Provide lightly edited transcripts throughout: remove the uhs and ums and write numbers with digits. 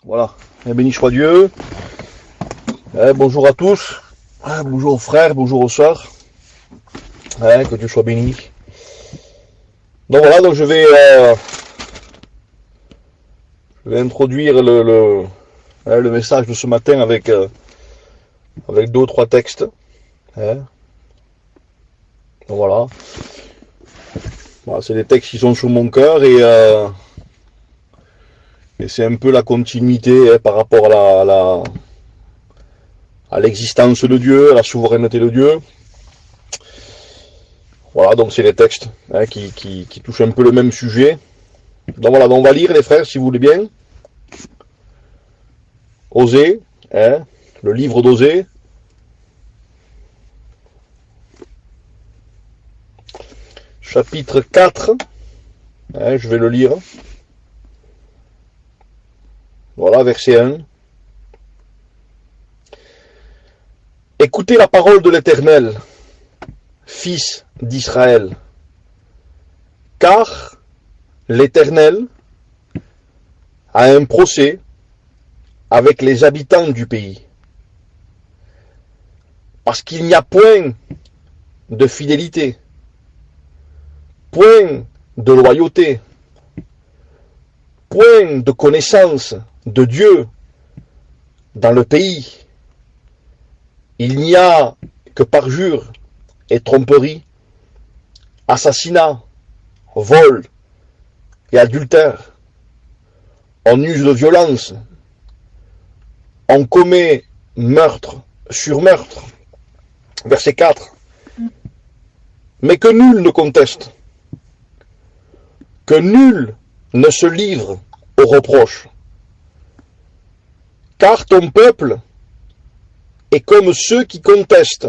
Voilà, et béni soit Dieu. Bonjour à tous. Bonjour aux frères, bonjour aux sœurs. Que Dieu soit béni. Donc voilà, donc je vais introduire le message de ce matin avec deux ou trois textes. Donc voilà. Voilà, c'est des textes qui sont sur mon cœur et c'est un peu la continuité par rapport à l'existence de Dieu, à la souveraineté de Dieu. Voilà, donc c'est les textes qui touchent un peu le même sujet. Donc voilà, donc on va lire les frères, si vous voulez bien. Osée, le livre d'Osée. Chapitre 4, je vais le lire. Voilà, verset 1. Écoutez la parole de l'Éternel, fils d'Israël, car l'Éternel a un procès avec les habitants du pays. Parce qu'il n'y a point de fidélité, point de loyauté, point de connaissance de Dieu dans le pays. Il n'y a que parjure et tromperie, assassinat, vol et adultère. On use de violence, on commet meurtre sur meurtre. Verset 4. Mais que nul ne conteste, que nul ne se livre aux reproches. Car ton peuple est comme ceux qui contestent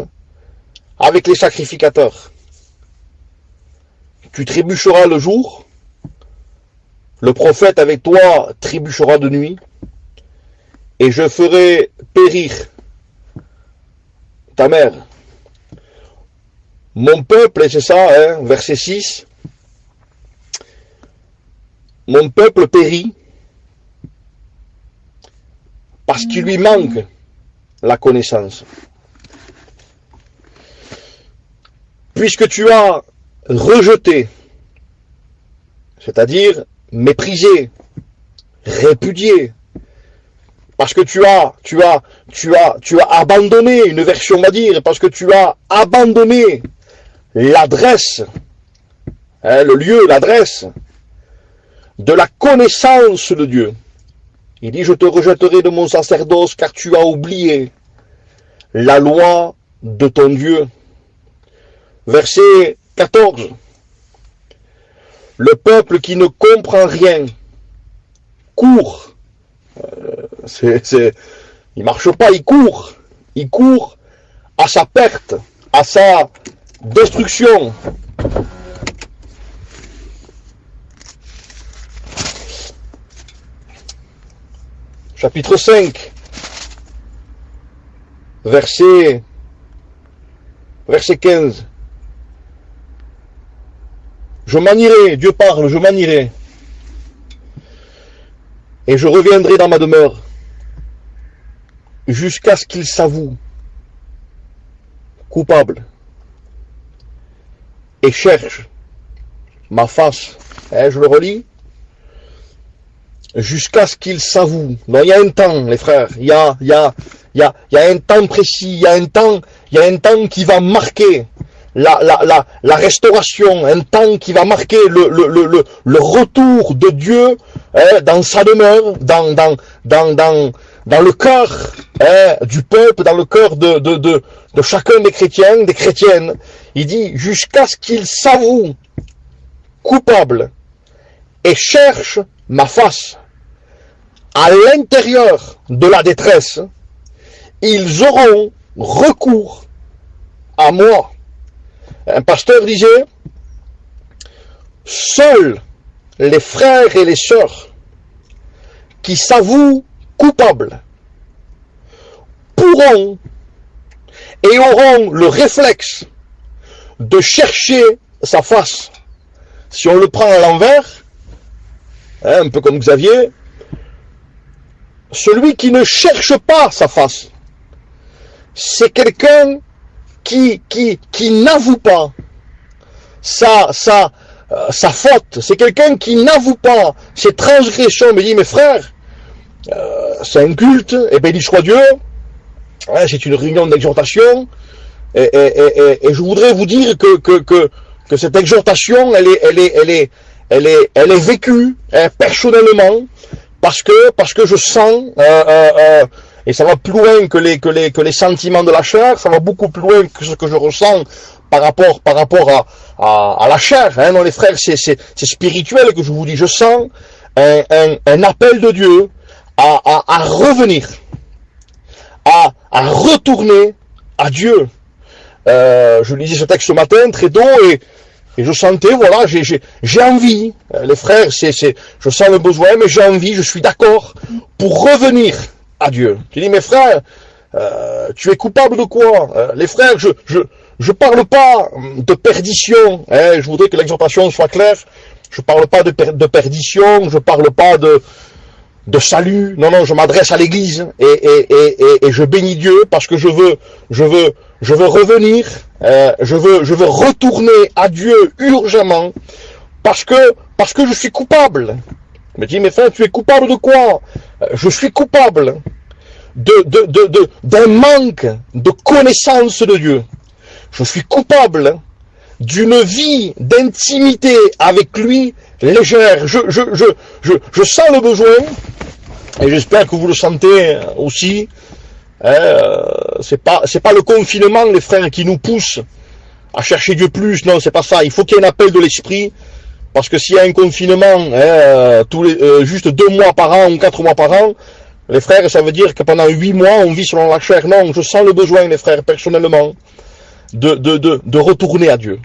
avec les sacrificateurs. Tu trébucheras le jour, le prophète avec toi trébuchera de nuit, et je ferai périr ta mère. Mon peuple, et c'est ça, verset 6, mon peuple périt parce qu'il lui manque la connaissance. Puisque tu as rejeté, c'est-à-dire méprisé, répudié, parce que tu as abandonné, une version va dire, parce que tu as abandonné l'adresse, le lieu, l'adresse de la connaissance de Dieu. Il dit, je te rejetterai de mon sacerdoce car tu as oublié la loi de ton Dieu. Verset 14. Le peuple qui ne comprend rien court. Il marche pas, il court. Il court à sa perte, à sa destruction. Chapitre 5, verset 15. Je m'en irai, Dieu parle, je m'en irai. Et je reviendrai dans ma demeure, jusqu'à ce qu'il s'avoue coupable et cherche ma face. Je le relis. Jusqu'à ce qu'il s'avoue. Non, il y a un temps, les frères. Il y a un temps précis. Il y a un temps qui va marquer la restauration. Un temps qui va marquer le retour de Dieu dans sa demeure, dans le cœur du peuple, dans le cœur de chacun des chrétiens, des chrétiennes. Il dit jusqu'à ce qu'il s'avoue coupable et cherche ma face. À l'intérieur de la détresse, ils auront recours à moi. Un pasteur disait, seuls les frères et les sœurs qui s'avouent coupables pourront et auront le réflexe de chercher sa face. Si on le prend à l'envers, un peu comme Xavier, celui qui ne cherche pas sa face, c'est quelqu'un qui n'avoue pas sa faute. C'est quelqu'un qui n'avoue pas ses transgressions. Mais dit, mes frères, c'est un culte, et béni soit Dieu, hein, c'est une réunion d'exhortation, et je voudrais vous dire que cette exhortation, elle est vécue personnellement, parce que je sens, et ça va plus loin que les sentiments de la chair, ça va beaucoup plus loin que ce que je ressens par rapport à la chair, hein. Non, les frères, c'est spirituel que je vous dis. Je sens un appel de Dieu à revenir, à retourner à Dieu. Je lisais ce texte ce matin, très tôt, et je sentais, voilà, j'ai envie, les frères, je sens le besoin, mais j'ai envie, je suis d'accord pour revenir à Dieu. Tu dis, mes frères, tu es coupable de quoi? Les frères, je parle pas de perdition, hein, je voudrais que l'exhortation soit claire. Je parle pas de perdition, je parle pas de salut. Non, je m'adresse à l'Église et je bénis Dieu parce que je veux revenir, je veux retourner à Dieu urgemment parce que je suis coupable. Je me dis, mais frère, tu es coupable de quoi? Je suis coupable d'un manque de connaissance de Dieu. Je suis coupable d'une vie d'intimité avec lui légère. Je sens le besoin, et j'espère que vous le sentez aussi. C'est pas le confinement, les frères, qui nous pousse à chercher Dieu plus. Non, c'est pas ça. Il faut qu'il y ait un appel de l'esprit, parce que s'il y a un confinement juste 2 mois par an ou 4 mois par an, les frères, ça veut dire que pendant 8 mois on vit selon la chair. Non, je sens le besoin, les frères, personnellement, de retourner à Dieu.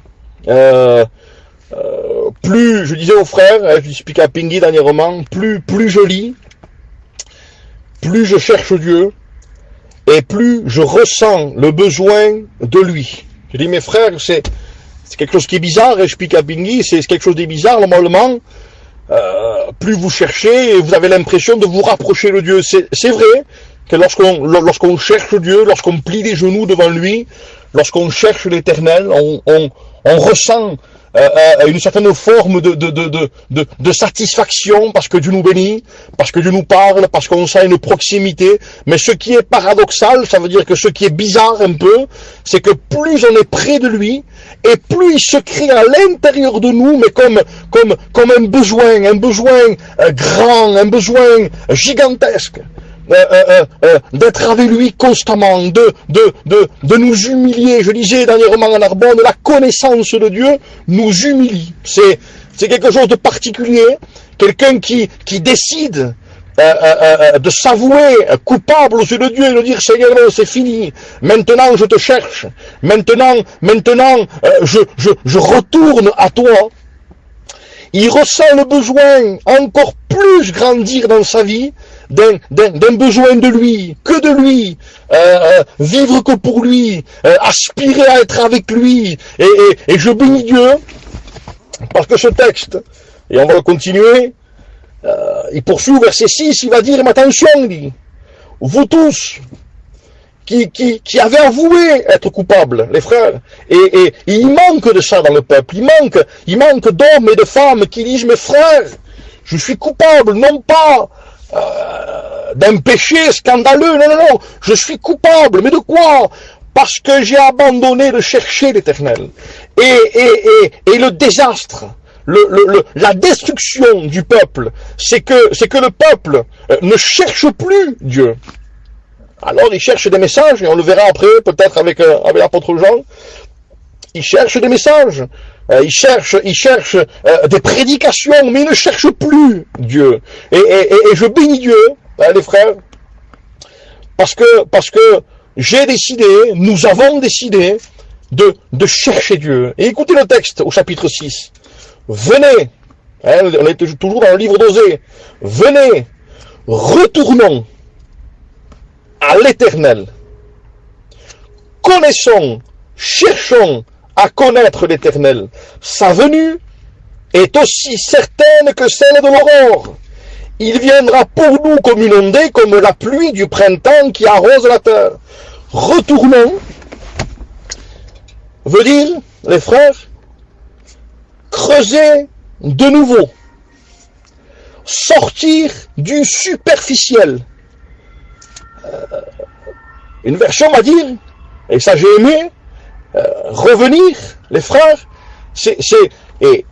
Plus, je disais aux frères, je expliquais à Pingui dernièrement, plus je lis, plus je cherche Dieu, et plus je ressens le besoin de lui. Je dis, mes frères, c'est quelque chose qui est bizarre, et je explique à Pingui, c'est quelque chose de bizarre, normalement, plus vous cherchez, et vous avez l'impression de vous rapprocher de Dieu. C'est vrai que lorsqu'on cherche Dieu, lorsqu'on plie les genoux devant lui, lorsqu'on cherche l'Éternel, on ressent une certaine forme de satisfaction parce que Dieu nous bénit, parce que Dieu nous parle, parce qu'on sent une proximité. Mais ce qui est paradoxal, ça veut dire que ce qui est bizarre un peu, c'est que plus on est près de lui, et plus il se crée à l'intérieur de nous, mais comme un besoin grand, un besoin gigantesque. D'être avec lui constamment, de nous humilier. Je disais dernièrement en Narbonne, la connaissance de Dieu nous humilie. C'est quelque chose de particulier. Quelqu'un qui décide de s'avouer coupable aux yeux de Dieu et de dire, Seigneur, non, c'est fini. Maintenant, je te cherche. Maintenant, je retourne à toi. Il ressent le besoin encore plus grandir dans sa vie d'un besoin de lui, que de lui, vivre que pour lui, aspirer à être avec lui. Et je bénis Dieu, parce que ce texte, et on va le continuer, il poursuit au verset 6, il va dire, mais attention, il dit, vous tous, qui avait avoué être coupable, les frères, et il manque de ça dans le peuple, il manque d'hommes et de femmes qui disent, mes frères, je suis coupable, non pas d'un péché scandaleux, non, je suis coupable, mais de quoi? Parce que j'ai abandonné de chercher l'Éternel, et le désastre, la destruction du peuple, c'est que le peuple ne cherche plus Dieu. Alors il cherche des messages, et on le verra après, peut-être avec l'apôtre Jean. Il cherche des messages, il cherche des prédications, mais il ne cherche plus Dieu. Et je bénis Dieu, hein, les frères, parce que j'ai décidé, nous avons décidé de chercher Dieu. Et écoutez le texte au chapitre 6. Venez, hein, on est toujours dans le livre d'Osée. Venez, retournons à l'Éternel. Connaissons, cherchons à connaître l'Éternel. Sa venue est aussi certaine que celle de l'aurore. il viendra pour nous comme une ondée, comme la pluie du printemps qui arrose la terre. Retournons veut dire, les frères, creuser de nouveau, sortir du superficiel. Une version va dire, et ça j'ai aimé, revenir, les frères, et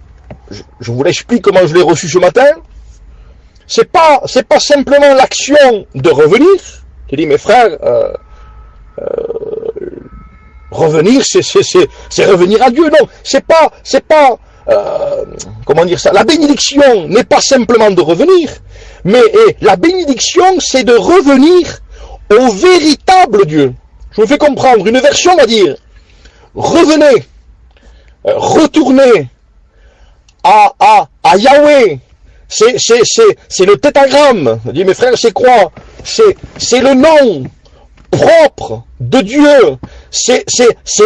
je vous l'explique comment je l'ai reçu ce matin, c'est pas simplement l'action de revenir. Je dis, mes frères, revenir, c'est revenir à Dieu. Non, c'est pas, comment dire ça, la bénédiction n'est pas simplement de revenir, mais la bénédiction, c'est de revenir au véritable Dieu. Je vous fais comprendre, une version va dire, revenez, retournez à Yahweh. C'est le tétragramme. Je dis, mes frères, c'est quoi? C'est le nom propre de Dieu. C'est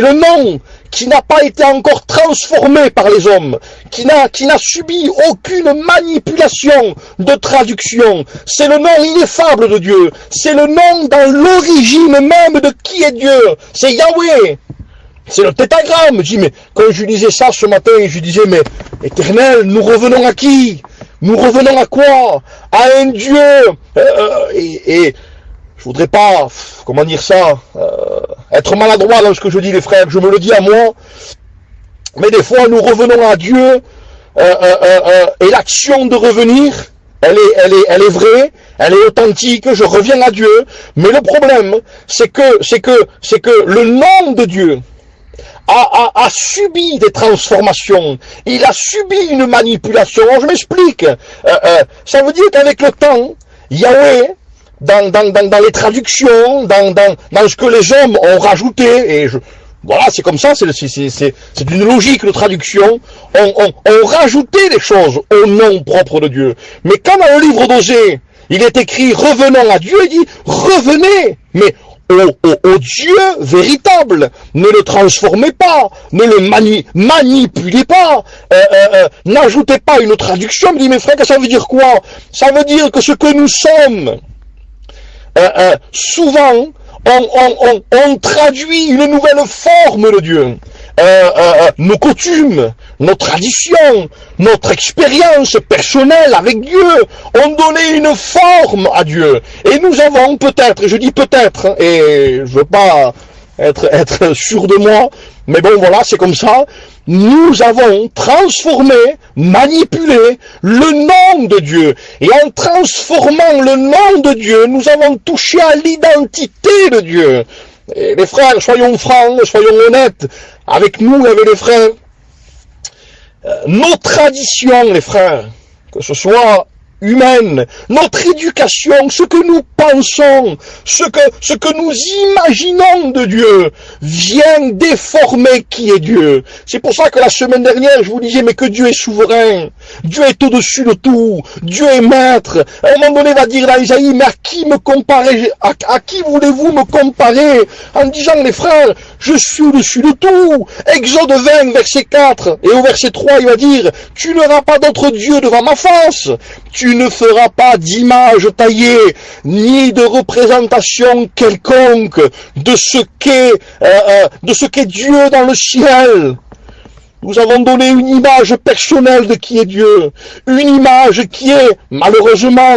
le nom qui n'a pas été encore transformé par les hommes, qui n'a subi aucune manipulation de traduction. C'est le nom ineffable de Dieu. C'est le nom dans l'origine même de qui est Dieu. C'est Yahweh. C'est le tétragramme. Je dis, mais quand je disais ça ce matin, je disais, mais Éternel, nous revenons à qui? Nous revenons à quoi? À un Dieu. Et je voudrais pas, comment dire ça, être maladroit dans ce que je dis, les frères. Je me le dis à moi. Mais des fois, nous revenons à Dieu. Et l'action de revenir, elle est vraie, elle est authentique. Je reviens à Dieu. Mais le problème, c'est que le nom de Dieu a subi des transformations. Il a subi une manipulation. Je m'explique. Ça veut dire qu'avec le temps, Yahweh, dans les traductions, dans ce que les hommes ont rajouté, et voilà, c'est comme ça, c'est une logique de traduction, on rajouté des choses au nom propre de Dieu. Mais quand dans le livre d'Osée, il est écrit revenons à Dieu, il dit revenez, mais au Dieu véritable, ne le transformez pas, ne le manipulez pas, n'ajoutez pas une traduction. Me dit, mes frères, ça veut dire quoi? Ça veut dire que ce que nous sommes, souvent, on traduit une nouvelle forme de Dieu. Nos coutumes, nos traditions, notre expérience personnelle avec Dieu ont donné une forme à Dieu. Et nous avons peut-être, je dis peut-être, et je veux pas être sûr de moi, mais bon voilà, c'est comme ça, nous avons transformé, manipulé le nom de Dieu. Et en transformant le nom de Dieu, nous avons touché à l'identité de Dieu. Et les frères, soyons francs, soyons honnêtes, avec nous, avec les frères, nos traditions, les frères, que ce soit humaine, notre éducation, ce que nous pensons, ce que nous imaginons de Dieu, vient déformer qui est Dieu. C'est pour ça que la semaine dernière, je vous disais, mais que Dieu est souverain, Dieu est au-dessus de tout, Dieu est maître. À un moment donné, il va dire dans Isaïe, mais à qui me comparer, à qui voulez-vous me comparer? En disant, les frères, je suis au-dessus de tout. Exode 20, verset 4, et au verset 3, il va dire, tu n'auras pas d'autre Dieu devant ma face. Tu ne feras pas d'image taillée, ni de représentation quelconque de ce qu'est Dieu dans le ciel. Nous avons donné une image personnelle de qui est Dieu, une image qui est, malheureusement,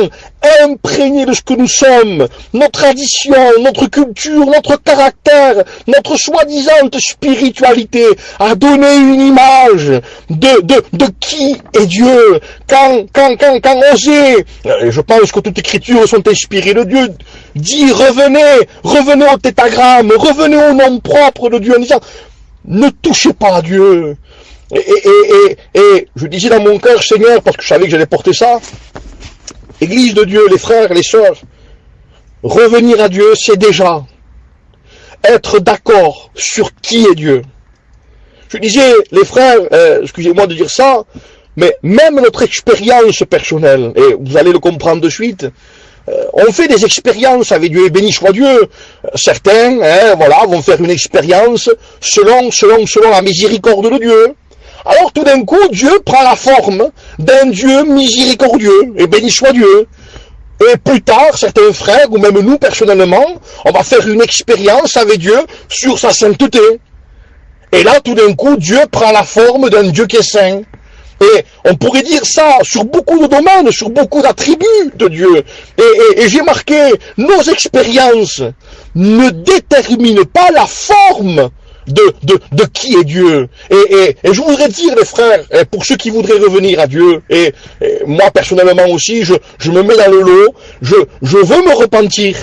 imprégnée de ce que nous sommes, nos traditions, notre culture, notre caractère, notre soi-disant spiritualité, a donné une image de qui est Dieu. Quand Osée, et je pense que toutes les écritures sont inspirées de Dieu, dit revenez au tétragramme, revenez au nom propre de Dieu, en disant, ne touchez pas à Dieu. Et je disais dans mon cœur, Seigneur, parce que je savais que j'allais porter ça, Église de Dieu, les frères, les sœurs, revenir à Dieu, c'est déjà être d'accord sur qui est Dieu. Je disais, les frères, excusez-moi de dire ça, mais même notre expérience personnelle, et vous allez le comprendre de suite, on fait des expériences avec Dieu, et béni soit Dieu. Certains, voilà, vont faire une expérience selon la miséricorde de Dieu, Alors tout d'un coup, Dieu prend la forme d'un Dieu miséricordieux, et béni soit Dieu. Et plus tard, certains frères, ou même nous personnellement, on va faire une expérience avec Dieu sur sa sainteté. Et là, tout d'un coup, Dieu prend la forme d'un Dieu qui est saint. Et on pourrait dire ça sur beaucoup de domaines, sur beaucoup d'attributs de Dieu. Et j'ai marqué, nos expériences ne déterminent pas la forme de qui est Dieu. Et je voudrais dire, les frères, pour ceux qui voudraient revenir à Dieu, et moi personnellement aussi, je me mets dans le lot, je veux me repentir.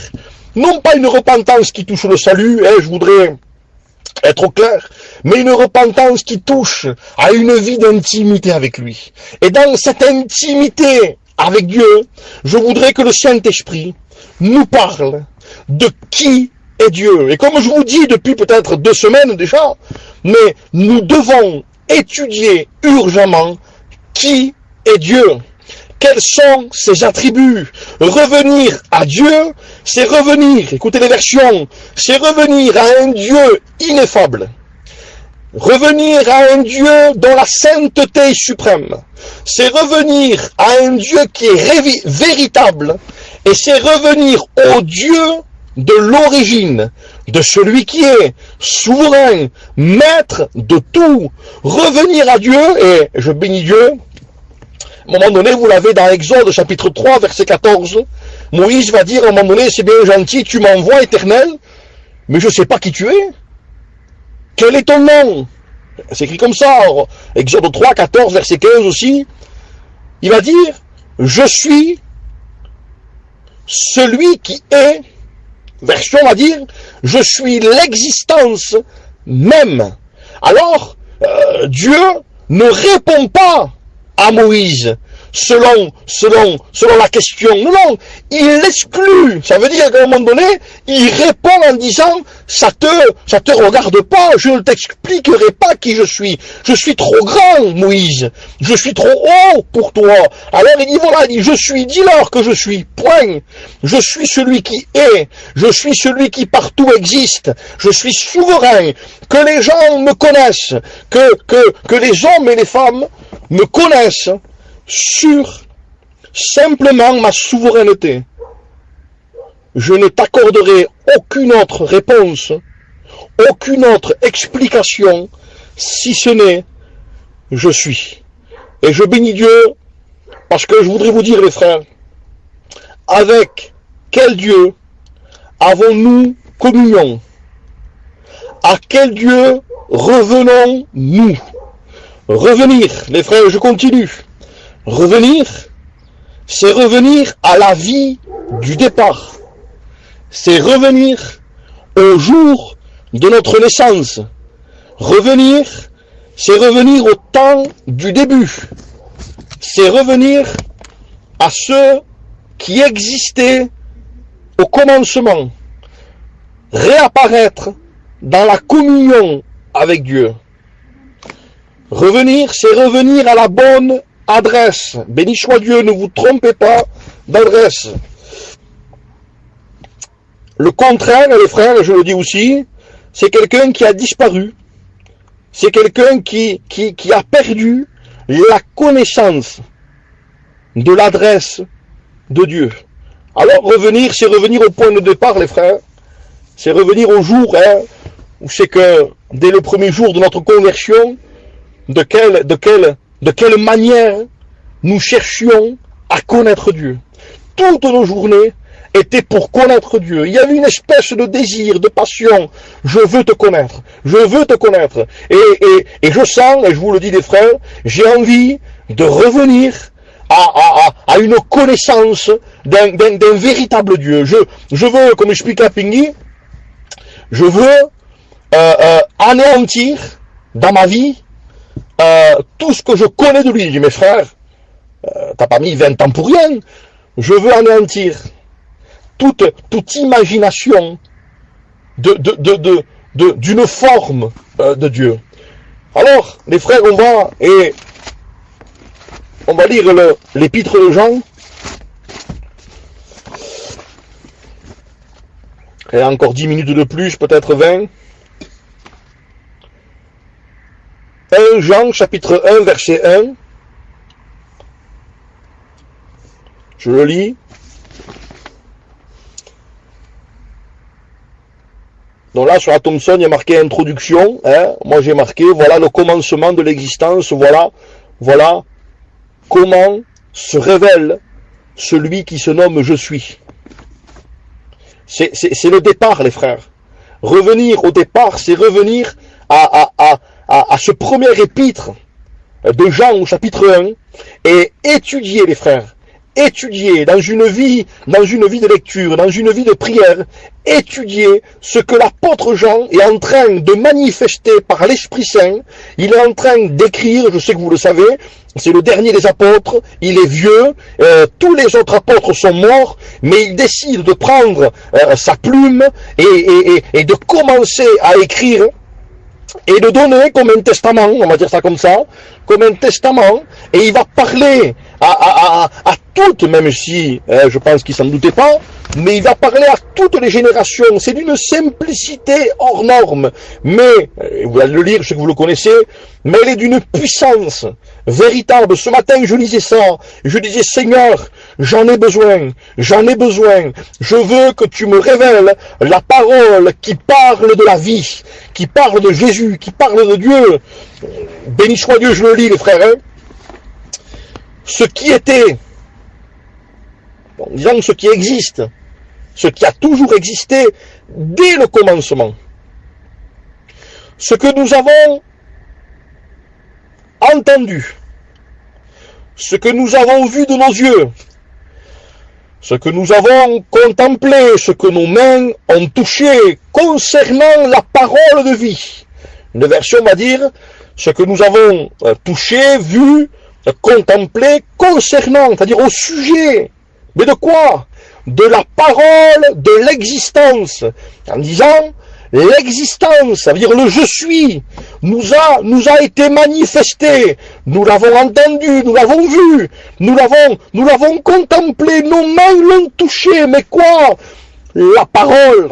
Non pas une repentance qui touche le salut, je voudrais être au clair, mais une repentance qui touche à une vie d'intimité avec lui. Et dans cette intimité avec Dieu, je voudrais que le Saint-Esprit nous parle de qui est Dieu. Et comme je vous dis depuis peut-être 2 semaines déjà, mais nous devons étudier urgemment qui est Dieu. Quels sont ses attributs? Revenir à Dieu, c'est revenir, écoutez les versions, c'est revenir à un Dieu ineffable. Revenir à un Dieu dont la sainteté est suprême. C'est revenir à un Dieu qui est véritable. Et c'est revenir au Dieu de l'origine, de celui qui est souverain, maître de tout. Revenir à Dieu, et je bénis Dieu. À un moment donné, vous l'avez dans Exode chapitre 3, verset 14. Moïse va dire à un moment donné, c'est bien gentil, tu m'envoies éternel, mais je ne sais pas qui tu es. Quel est ton nom? C'est écrit comme ça, Exode 3, 14, verset 15 aussi. Il va dire, je suis celui qui est, version va dire, je suis l'existence même. Alors, Dieu ne répond pas à Moïse, selon la question. Non, il l'exclut. Ça veut dire qu'à un moment donné, il répond en disant, ça te regarde pas, je ne t'expliquerai pas qui je suis. Je suis trop grand, Moïse. Je suis trop haut pour toi. Alors il dit, voilà, il dit, je suis, dis-leur que je suis, point. Je suis celui qui est. Je suis celui qui partout existe. Je suis souverain. Que les gens me connaissent. Que les hommes et les femmes me connaissent sur simplement ma souveraineté. Je ne t'accorderai aucune autre réponse, aucune autre explication, si ce n'est je suis. Et je bénis Dieu, parce que je voudrais vous dire, les frères, avec quel Dieu avons-nous communion? À quel Dieu revenons-nous? Revenir, les frères, je continue. Revenir, c'est revenir à la vie du départ. C'est revenir au jour de notre naissance. Revenir, c'est revenir au temps du début. C'est revenir à ce qui existait au commencement. Réapparaître dans la communion avec Dieu. Revenir, c'est revenir à la bonne adresse. Béni soit Dieu, ne vous trompez pas d'adresse. Le contraire, les frères, je le dis aussi, c'est quelqu'un qui a disparu. C'est quelqu'un qui a perdu la connaissance de l'adresse de Dieu. Alors revenir, c'est revenir au point de départ, les frères. C'est revenir au jour, où c'est que dès le premier jour de notre conversion, de quelle manière nous cherchions à connaître Dieu. Toutes nos journées étaient pour connaître Dieu. Il y avait une espèce de désir, de passion. Je veux te connaître. Je veux te connaître. Et je sens, et je vous le dis les frères, j'ai envie de revenir à une connaissance d'un véritable Dieu. Je veux, comme explique à Pingui, je veux anéantir dans ma vie tout ce que je connais de lui. Je dis, mes frères, t'as pas mis 20 ans pour rien. Je veux anéantir toute imagination d'une forme de Dieu. Alors, les frères, on va lire l'épître de Jean. Il y a encore 10 minutes de plus, peut-être 20. 1 Jean chapitre 1 verset 1. Je le lis. Donc là, sur la Thomson, il y a marqué introduction. Hein. Moi, j'ai marqué, voilà le commencement de l'existence. Voilà comment se révèle celui qui se nomme Je suis. C'est le départ, les frères. Revenir au départ, c'est revenir à ce premier épître de Jean au chapitre 1 et étudier, les frères. Étudier dans une vie de lecture, dans une vie de prière, étudier ce que l'apôtre Jean est en train de manifester par l'Esprit Saint. Il est en train d'écrire, je sais que vous le savez, c'est le dernier des apôtres, il est vieux, tous les autres apôtres sont morts, mais il décide de prendre sa plume et de commencer à écrire et de donner comme un testament, on va dire ça comme ça, comme un testament, et il va parler à toutes, même si je pense qu'il s'en doutait pas, mais il va parler à toutes les générations. C'est d'une simplicité hors norme, mais, vous allez le lire, je sais que vous le connaissez, mais elle est d'une puissance véritable. Ce matin, je lisais ça, je disais, Seigneur, j'en ai besoin, je veux que tu me révèles la parole qui parle de la vie, qui parle de Jésus, qui parle de Dieu. Béni soit Dieu, je le lis, les frères, hein. Ce qui était, bon, disons ce qui existe, ce qui a toujours existé dès le commencement, ce que nous avons entendu, ce que nous avons vu de nos yeux, ce que nous avons contemplé, ce que nos mains ont touché concernant la parole de vie. Une version va dire ce que nous avons touché, vu, contemplé concernant, c'est-à-dire au sujet. Mais de quoi? De la parole de l'existence. En disant, l'existence, ça veut dire le je suis, nous a été manifesté. Nous l'avons entendu, nous l'avons vu, nous l'avons contemplé, nos mains l'ont touché. Mais quoi? La parole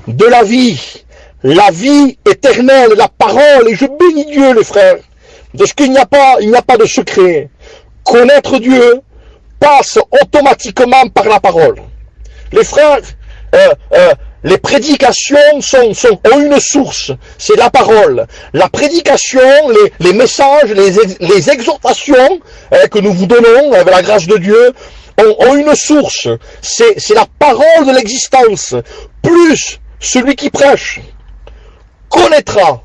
de la vie éternelle, la parole, et je bénis Dieu, les frères, parce qu'il n'y a pas de secret. Connaître Dieu passe automatiquement par la parole. Les frères, les prédications ont une source, c'est la parole. La prédication, les messages, les exhortations que nous vous donnons avec la grâce de Dieu ont une source, c'est la parole de l'existence. Plus celui qui prêche connaîtra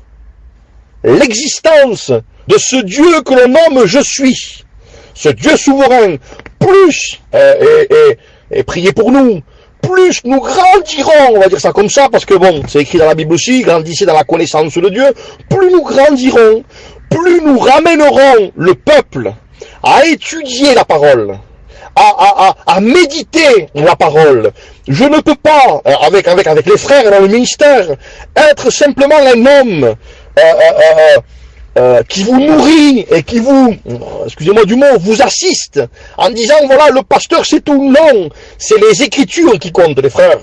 l'existence de ce Dieu que l'on nomme Je suis, ce Dieu souverain, plus, et priez pour nous, plus nous grandirons, on va dire ça comme ça, parce que bon, c'est écrit dans la Bible aussi, grandissez dans la connaissance de Dieu, plus nous grandirons, plus nous ramènerons le peuple à étudier la parole, à méditer la parole. Je ne peux pas, avec les frères dans le ministère, être simplement un homme qui vous nourrit et qui vous, excusez-moi du mot, vous assiste en disant voilà, le pasteur c'est tout. Non, c'est les Écritures qui comptent, les frères.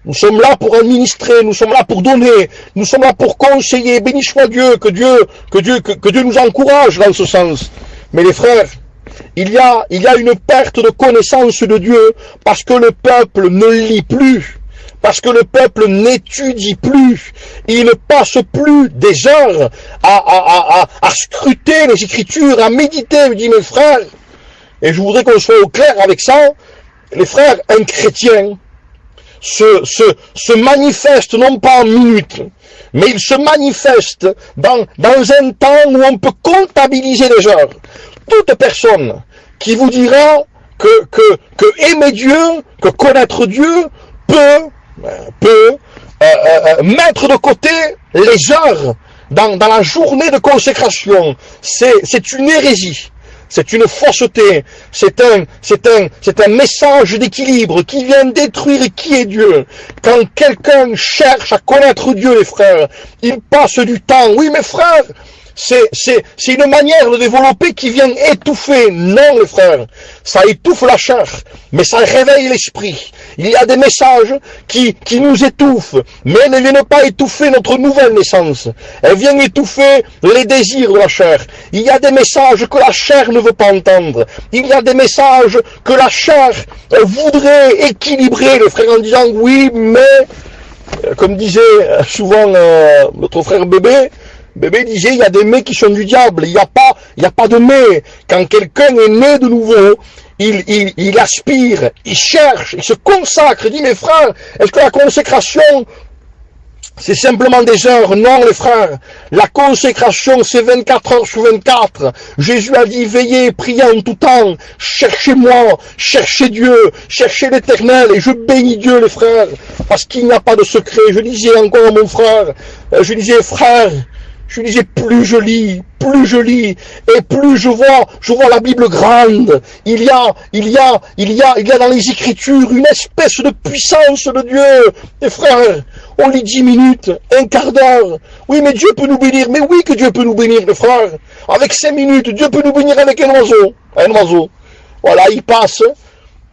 Nous sommes là pour administrer, nous sommes là pour donner, nous sommes là pour conseiller. Béni soit Dieu, que Dieu nous encourage dans ce sens. Mais les frères, il y a une perte de connaissance de Dieu parce que le peuple ne lit plus. Parce que le peuple n'étudie plus, il ne passe plus des heures à scruter les Écritures, à méditer. Je dis mes frères, et je voudrais qu'on soit au clair avec ça, les frères, un chrétien se manifeste non pas en minutes, mais il se manifeste dans un temps où on peut comptabiliser les heures. Toute personne qui vous dira que aimer Dieu, que connaître Dieu peut mettre de côté les heures dans la journée de consécration, c'est une hérésie, c'est une fausseté, c'est un message d'équilibre qui vient détruire qui est Dieu. Quand quelqu'un cherche à connaître Dieu, les frères, il passe du temps. Oui, mes frères, c'est une manière de développer qui vient étouffer. Non, les frères, ça étouffe la chair, mais ça réveille l'esprit. Il y a des messages qui nous étouffent, mais elles ne viennent pas étouffer notre nouvelle naissance. Elles viennent étouffer les désirs de la chair. Il y a des messages que la chair ne veut pas entendre. Il y a des messages que la chair voudrait équilibrer, les frères, en disant oui, mais, comme disait souvent notre frère Bébé disait, il y a des mets qui sont du diable. Il n'y a pas de mets. Quand quelqu'un est né de nouveau, il aspire, il cherche, il se consacre. Il dit, mes frères, est-ce que la consécration, c'est simplement des heures? Non, les frères. La consécration, c'est 24 heures sur 24. Jésus a dit, veillez, priez en tout temps. Cherchez-moi, cherchez Dieu, cherchez l'Éternel. Et je bénis Dieu, les frères, parce qu'il n'y a pas de secret. Je disais encore à mon frère, je disais, frère, plus je lis, et plus je vois la Bible grande. Il y a dans les Écritures une espèce de puissance de Dieu. Et frères, on lit 10 minutes, un quart d'heure. Oui, mais Dieu peut nous bénir. Mais oui que Dieu peut nous bénir, les frères. Avec 5 minutes, Dieu peut nous bénir avec un oiseau. Un oiseau. Voilà, il passe.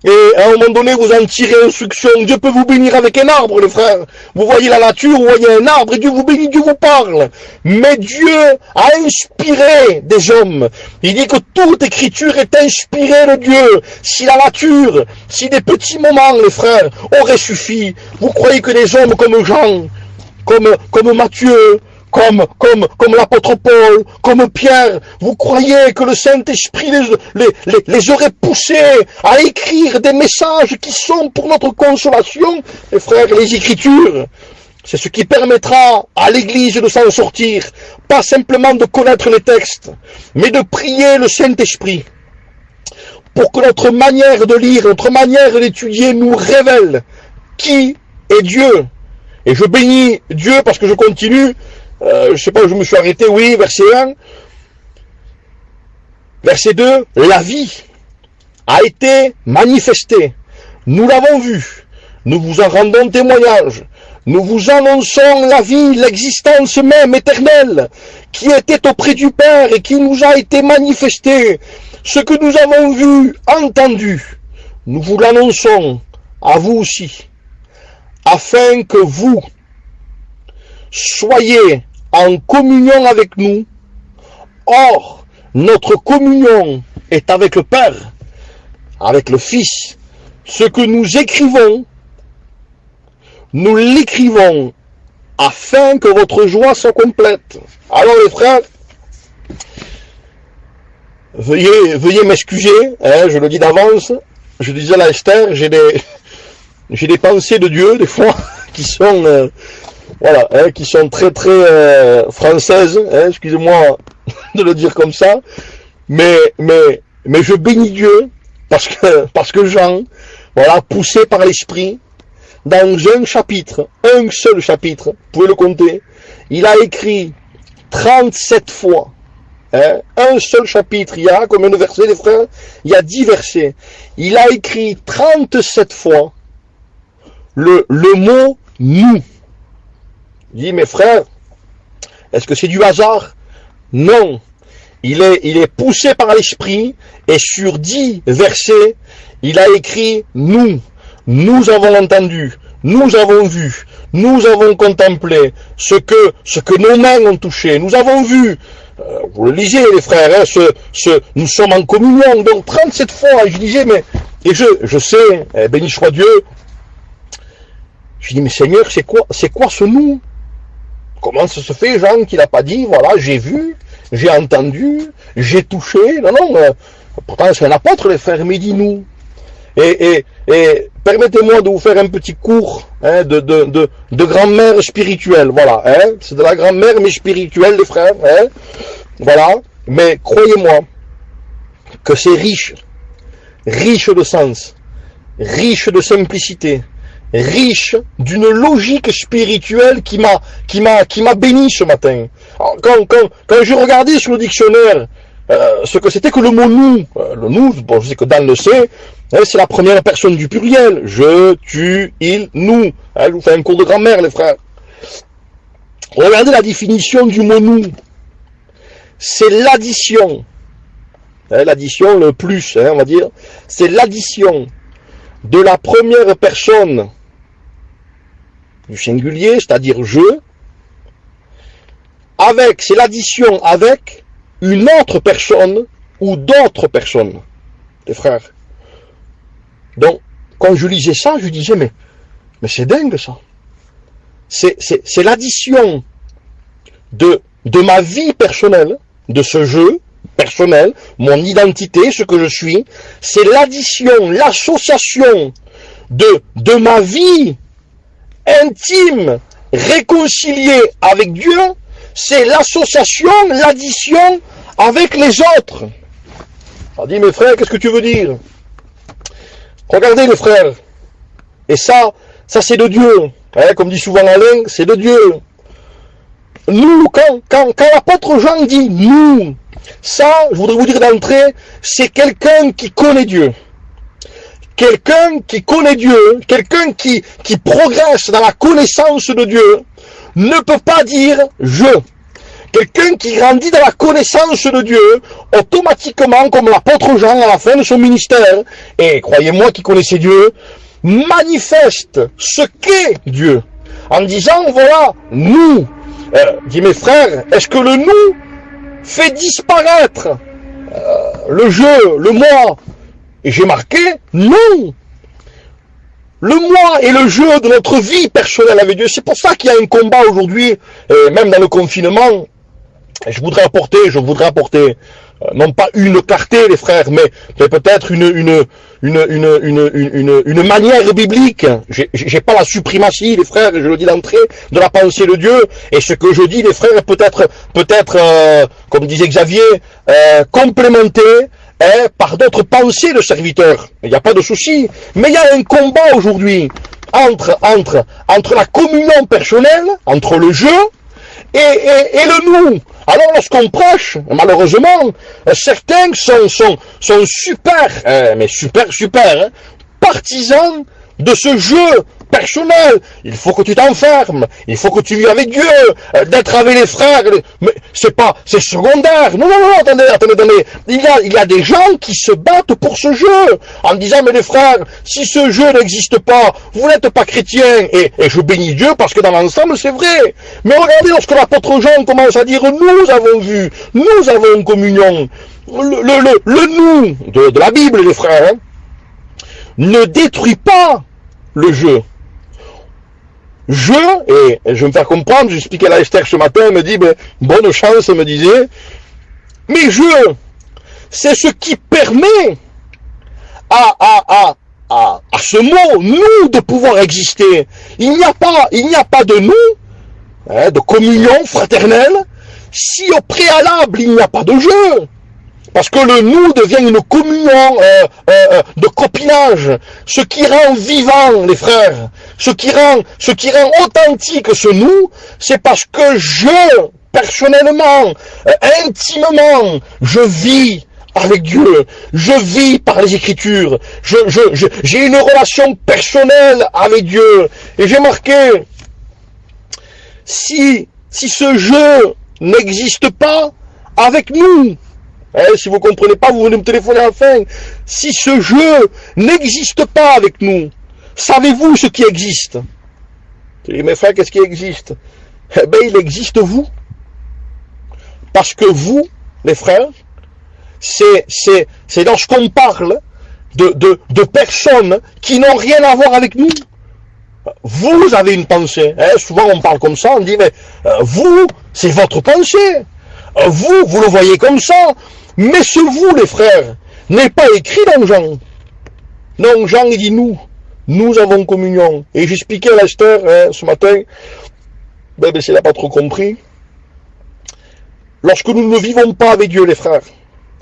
Et à un moment donné, vous en tirez instruction. Dieu peut vous bénir avec un arbre, les frères. Vous voyez la nature, vous voyez un arbre, et Dieu vous bénit, Dieu vous parle. Mais Dieu a inspiré des hommes. Il dit que toute écriture est inspirée de Dieu. Si la nature, si des petits moments, les frères, auraient suffi, vous croyez que des hommes comme Jean, comme Matthieu, comme l'apôtre Paul, comme Pierre, vous croyez que le Saint-Esprit les aurait poussés à écrire des messages qui sont pour notre consolation? Les frères, les Écritures, c'est ce qui permettra à l'Église de s'en sortir, pas simplement de connaître les textes, mais de prier le Saint-Esprit, pour que notre manière de lire, notre manière d'étudier nous révèle qui est Dieu. Et je bénis Dieu parce que je continue. Je sais pas où je me suis arrêté, oui, verset 1. Verset 2, la vie a été manifestée. Nous l'avons vue. Nous vous en rendons témoignage. Nous vous annonçons la vie, l'existence même éternelle, qui était auprès du Père et qui nous a été manifestée. Ce que nous avons vu, entendu, nous vous l'annonçons à vous aussi, afin que vous soyez en communion avec nous. Or, notre communion est avec le Père, avec le Fils. Ce que nous écrivons, nous l'écrivons afin que votre joie soit complète. Alors les frères, veuillez m'excuser, hein, je le dis d'avance. Je disais à Esther, j'ai des pensées de Dieu, des fois, qui sont... voilà, hein, qui sont très françaises, hein, excusez-moi de le dire comme ça, mais je bénis Dieu parce que Jean, voilà, poussé par l'Esprit, dans un chapitre, un seul chapitre, vous pouvez le compter, il a écrit 37 fois, hein, un seul chapitre, il y a combien de versets les frères? Il y a 10 versets, il a écrit 37 fois le mot nous. Il dit, mes frères, est-ce que c'est du hasard? Non. Il est poussé par l'Esprit, et sur 10 versets, il a écrit nous. Nous avons entendu, nous avons vu, nous avons contemplé ce que nos mains ont touché. Nous avons vu, vous le lisez les frères, hein, nous sommes en communion. Donc 37 fois, et je disais, mais, et je sais, béni soit Dieu, je dis, mais Seigneur, c'est quoi ce nous? Comment ça se fait, Jean, qu'il n'a pas dit, voilà, j'ai vu, j'ai entendu, j'ai touché? Non, pourtant c'est un apôtre, les frères, mais dis-nous. Et permettez-moi de vous faire un petit cours, hein, de grammaire spirituelle, voilà, hein, c'est de la grammaire, mais spirituelle, les frères, hein, voilà, mais croyez-moi que c'est riche de sens, riche de simplicité, riche d'une logique spirituelle qui m'a béni ce matin. Alors, quand j'ai regardé sur le dictionnaire ce que c'était que le mot nous, le nous, bon, je sais que Dan le sait, hein, c'est la première personne du pluriel, je, tu, il, nous, hein, je vous fais un cours de grammaire les frères. Regardez la définition du mot nous, c'est l'addition. L'addition, le plus, on va dire, c'est l'addition de la première personne du singulier, c'est-à-dire je, c'est l'addition avec une autre personne ou d'autres personnes, les frères. Donc, quand je lisais ça, je disais, mais c'est dingue ça. C'est l'addition de ma vie personnelle, de ce jeu personnel, mon identité, ce que je suis, c'est l'addition, l'association de ma vie intime, réconciliée avec Dieu, c'est l'association, l'addition avec les autres. On dit, mes frères, qu'est-ce que tu veux dire? Regardez les frères, et ça c'est de Dieu, comme dit souvent Alain, c'est de Dieu. Nous, quand l'apôtre Jean dit nous, ça, je voudrais vous dire d'entrée, c'est quelqu'un qui connaît Dieu. Quelqu'un qui connaît Dieu, quelqu'un qui progresse dans la connaissance de Dieu, ne peut pas dire je. Quelqu'un qui grandit dans la connaissance de Dieu, automatiquement, comme l'apôtre Jean à la fin de son ministère, et croyez-moi qui connaissait Dieu, manifeste ce qu'est Dieu, en disant, voilà, nous, dit mes frères, est-ce que le nous fait disparaître le je, le moi? Et j'ai marqué, non. Le moi et le je de notre vie personnelle avec Dieu, c'est pour ça qu'il y a un combat aujourd'hui, même dans le confinement. Je voudrais apporter, non pas une clarté, les frères, mais peut-être une manière biblique. J'ai pas la suprématie, les frères, je le dis d'entrée, de la pensée de Dieu. Et ce que je dis, les frères, peut-être, comme disait Xavier, complémenté par d'autres pensées de serviteurs. Il n'y a pas de souci. Mais il y a un combat aujourd'hui entre la communion personnelle, entre le je et le nous. Alors lorsqu'on prêche, malheureusement, certains sont super, mais super, partisans de ce jeu personnel. Il faut que tu t'enfermes, il faut que tu vis avec Dieu, d'être avec les frères, mais c'est secondaire. Non, attendez. Il y a des gens qui se battent pour ce jeu, en disant, mais les frères, si ce jeu n'existe pas, vous n'êtes pas chrétiens, et je bénis Dieu, parce que dans l'ensemble, c'est vrai. Mais regardez, lorsque l'apôtre Jean commence à dire, nous avons vu, nous avons communion, le nous de la Bible, les frères, ne détruit pas le jeu. Et je vais me faire comprendre, j'expliquais à Esther ce matin, elle me dit, bonne chance, elle me disait, mais c'est ce qui permet à ce mot, nous, de pouvoir exister. Il n'y a pas de nous, de communion fraternelle, si au préalable il n'y a pas de jeu. Parce que le nous devient une communion de copinage. Ce qui rend vivant, les frères, ce qui rend authentique ce nous, c'est parce que personnellement, intimement, je vis avec Dieu, je vis par les Écritures, j'ai une relation personnelle avec Dieu. Et j'ai marqué, si ce jeu n'existe pas avec nous, si vous ne comprenez pas, vous venez me téléphoner à la fin. Si ce jeu n'existe pas avec nous, savez-vous ce qui existe? Je dis, mes frères, qu'est-ce qui existe? Il existe vous. Parce que vous, les frères, c'est lorsqu'on parle de personnes qui n'ont rien à voir avec nous. Vous avez une pensée. Souvent on parle comme ça, on dit, mais vous, c'est votre pensée. Vous le voyez comme ça. Mais ce vous, les frères, n'est pas écrit dans Jean. Non, Jean, il dit nous avons communion. Et j'expliquais à Esther ce matin, s'il n'a pas trop compris, lorsque nous ne vivons pas avec Dieu, les frères,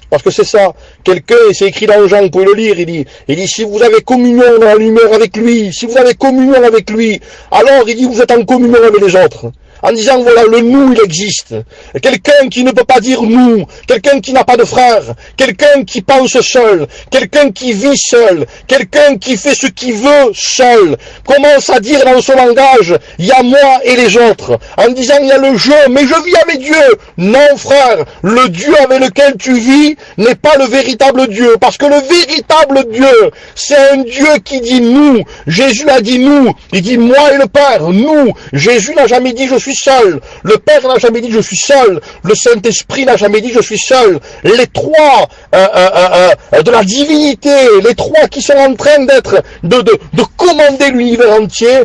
parce que c'est ça, quelqu'un, c'est écrit dans Jean, vous pouvez le lire, il dit, si vous avez communion dans la lumière avec lui, si vous avez communion avec lui, alors il dit, vous êtes en communion avec les autres. en disant voilà, le nous il existe. Quelqu'un qui ne peut pas dire nous, quelqu'un qui n'a pas de frère, quelqu'un qui pense seul, quelqu'un qui vit seul, quelqu'un qui fait ce qu'il veut seul, commence à dire dans son langage, il y a moi et les autres, en disant il y a le je, mais je vis avec Dieu. Non frère, le Dieu avec lequel tu vis n'est pas le véritable Dieu, parce que le véritable Dieu, c'est un Dieu qui dit nous. Jésus a dit nous, il dit moi et le Père, nous. Jésus n'a jamais dit je suis seul, le Père n'a jamais dit je suis seul, le Saint-Esprit n'a jamais dit je suis seul. Les trois de la divinité, les trois qui sont en train d'être, de commander l'univers entier,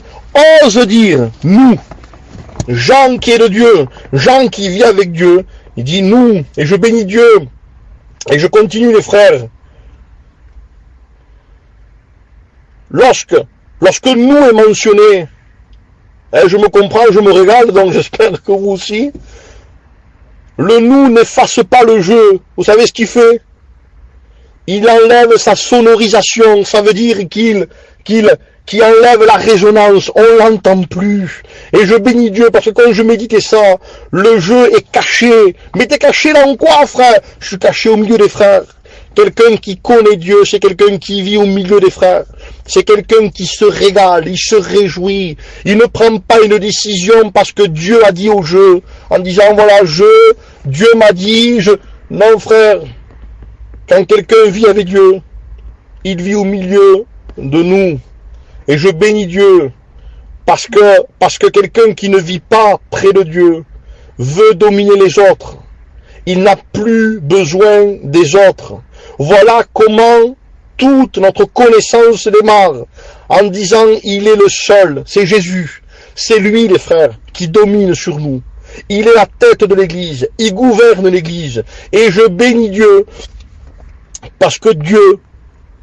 osent dire nous. Jean qui est de Dieu, Jean qui vit avec Dieu, il dit nous, et je bénis Dieu, et je continue les frères. Lorsque nous est mentionné, je me comprends, je me régale, donc j'espère que vous aussi, le nous n'efface pas le je. Vous savez ce qu'il fait? Il enlève sa sonorisation, ça veut dire qu'il enlève la résonance, on l'entend plus. Et je bénis Dieu parce que quand je méditais ça, le je est caché. Mais t'es caché dans quoi, frère? Je suis caché au milieu des frères. Quelqu'un qui connaît Dieu, c'est quelqu'un qui vit au milieu des frères. C'est quelqu'un qui se régale, il se réjouit. Il ne prend pas une décision parce que Dieu a dit au jeu, en disant voilà, Dieu m'a dit, Non frère, quand quelqu'un vit avec Dieu, il vit au milieu de nous. Et je bénis Dieu parce que quelqu'un qui ne vit pas près de Dieu veut dominer les autres. Il n'a plus besoin des autres. Voilà comment toute notre connaissance démarre, en disant il est le seul, c'est Jésus, c'est lui les frères, qui domine sur nous. Il est la tête de l'Église, il gouverne l'Église, et je bénis Dieu, parce que Dieu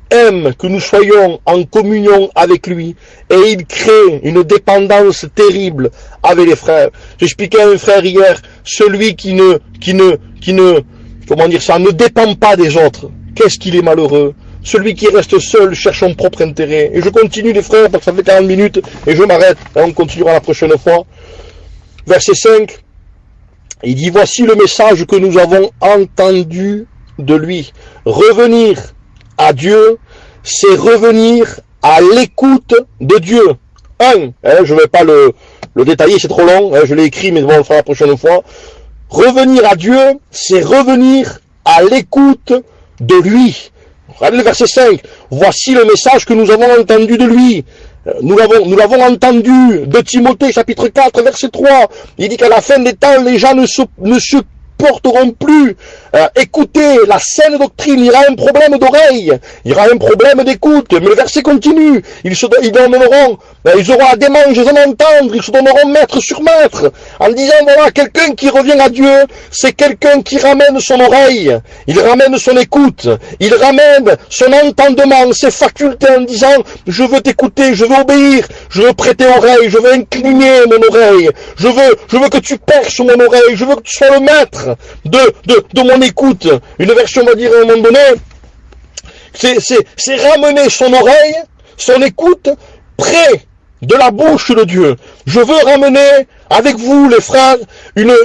aime que nous soyons en communion avec lui, et il crée une dépendance terrible avec les frères. J'expliquais à un frère hier, celui qui ne dépend pas des autres, qu'est-ce qu'il est malheureux. Celui qui reste seul cherche son propre intérêt. Et je continue les frères, parce que ça fait 40 minutes, et je m'arrête, et on continuera la prochaine fois. Verset 5, il dit, voici le message que nous avons entendu de lui. Revenir à Dieu, c'est revenir à l'écoute de Dieu. Je ne vais pas le détailler, c'est trop long, je l'ai écrit, mais bon, on le fera la prochaine fois. Revenir à Dieu, c'est revenir à l'écoute de lui. Regardez le verset 5. Voici le message que nous avons entendu de lui. Nous l'avons entendu de Timothée, chapitre 4, verset 3. Il dit qu'à la fin des temps, les gens ne supporteront plus écouter la saine doctrine. Il y aura un problème d'oreille, il y aura un problème d'écoute. Mais le verset continue. Ils auront à démanger en entendre, ils se donneront maître sur maître, en disant voilà, quelqu'un qui revient à Dieu, c'est quelqu'un qui ramène son oreille, il ramène son écoute, il ramène son entendement, ses facultés, en disant je veux t'écouter, je veux obéir, je veux prêter oreille, je veux incliner mon oreille, je veux que tu perces mon oreille, je veux que tu sois le maître de mon écoute. Une version va dire à un moment donné, c'est ramener son oreille, son écoute, près de la bouche de Dieu. Je veux ramener avec vous, les frères, une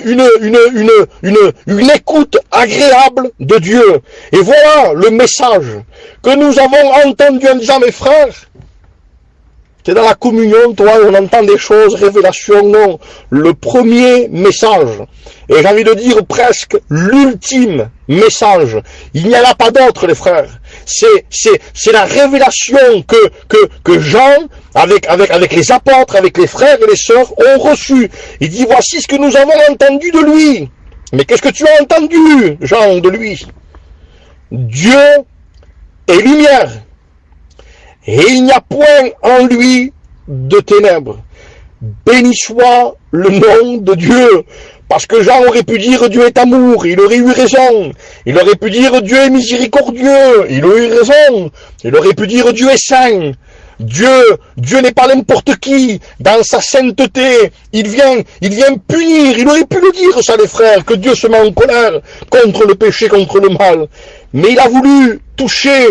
écoute agréable de Dieu. Et voilà le message que nous avons entendu en disant, mes frères, t'es dans la communion, toi, on entend des choses, révélations, non. Le premier message, et j'ai envie de dire presque l'ultime message, il n'y en a pas d'autre, les frères. C'est la révélation que Jean, avec les apôtres, avec les frères et les sœurs, ont reçu. Il dit, voici ce que nous avons entendu de lui. Mais qu'est-ce que tu as entendu, Jean, de lui? Dieu est lumière. Et il n'y a point en lui de ténèbres. Béni soit le nom de Dieu. Parce que Jean aurait pu dire Dieu est amour, il aurait eu raison. Il aurait pu dire Dieu est miséricordieux, il aurait eu raison. Il aurait pu dire Dieu est saint. Dieu n'est pas n'importe qui. Dans sa sainteté, il vient punir. Il aurait pu le dire, ça les frères, que Dieu se met en colère contre le péché, contre le mal. Mais il a voulu toucher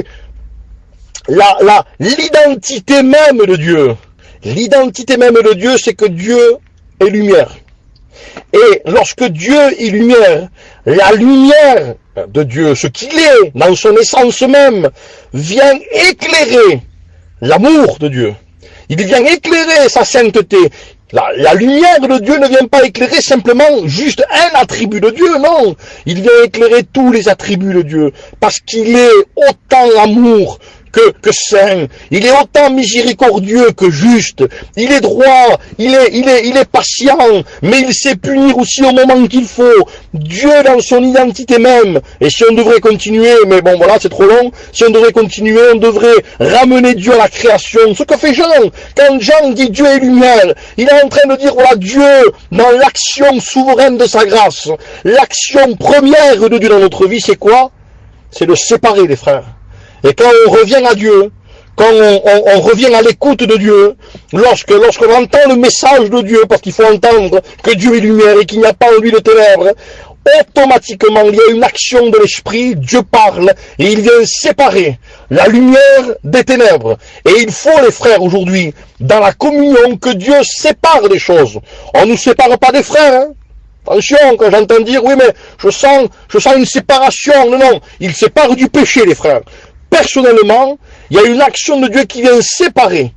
l'identité même de Dieu. L'identité même de Dieu, c'est que Dieu est lumière. Et lorsque Dieu est lumière, la lumière de Dieu, ce qu'il est, dans son essence même, vient éclairer l'amour de Dieu. Il vient éclairer sa sainteté. La lumière de Dieu ne vient pas éclairer simplement juste un attribut de Dieu, non. Il vient éclairer tous les attributs de Dieu, parce qu'il est autant amour que saint, il est autant miséricordieux que juste, il est droit, il est patient, mais il sait punir aussi au moment qu'il faut. Dieu dans son identité même, et si on devrait continuer, mais bon voilà c'est trop long, si on devrait continuer, on devrait ramener Dieu à la création, ce que fait Jean. Quand Jean dit Dieu est lumière, il est en train de dire voilà Dieu dans l'action souveraine de sa grâce, l'action première de Dieu dans notre vie, c'est quoi? C'est de séparer les frères. Et quand on revient à Dieu, quand on revient à l'écoute de Dieu, lorsqu'on entend le message de Dieu, parce qu'il faut entendre que Dieu est lumière et qu'il n'y a pas en lui de ténèbres, automatiquement il y a une action de l'esprit, Dieu parle et il vient séparer la lumière des ténèbres. Et il faut les frères aujourd'hui, dans la communion, que Dieu sépare des choses. On ne nous sépare pas des frères, hein. Attention, quand j'entends dire, oui mais je sens une séparation, non, il sépare du péché les frères. Personnellement, il y a une action de Dieu qui vient séparer.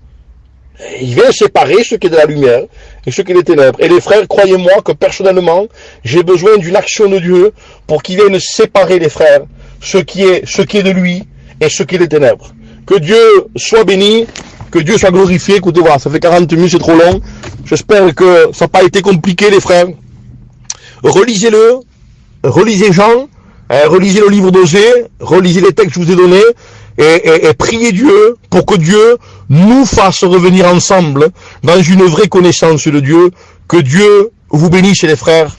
Il vient séparer ce qui est de la lumière et ce qui est des ténèbres. Et les frères, croyez-moi que personnellement, j'ai besoin d'une action de Dieu pour qu'il vienne séparer les frères, ce qui est de lui et ce qui est des ténèbres. Que Dieu soit béni, que Dieu soit glorifié. Écoutez, voilà, ça fait 40 minutes, c'est trop long. J'espère que ça n'a pas été compliqué les frères. Relisez-le, relisez Jean, relisez le livre d'Osée, relisez les textes que je vous ai donnés, et priez Dieu pour que Dieu nous fasse revenir ensemble dans une vraie connaissance de Dieu. Que Dieu vous bénisse les frères.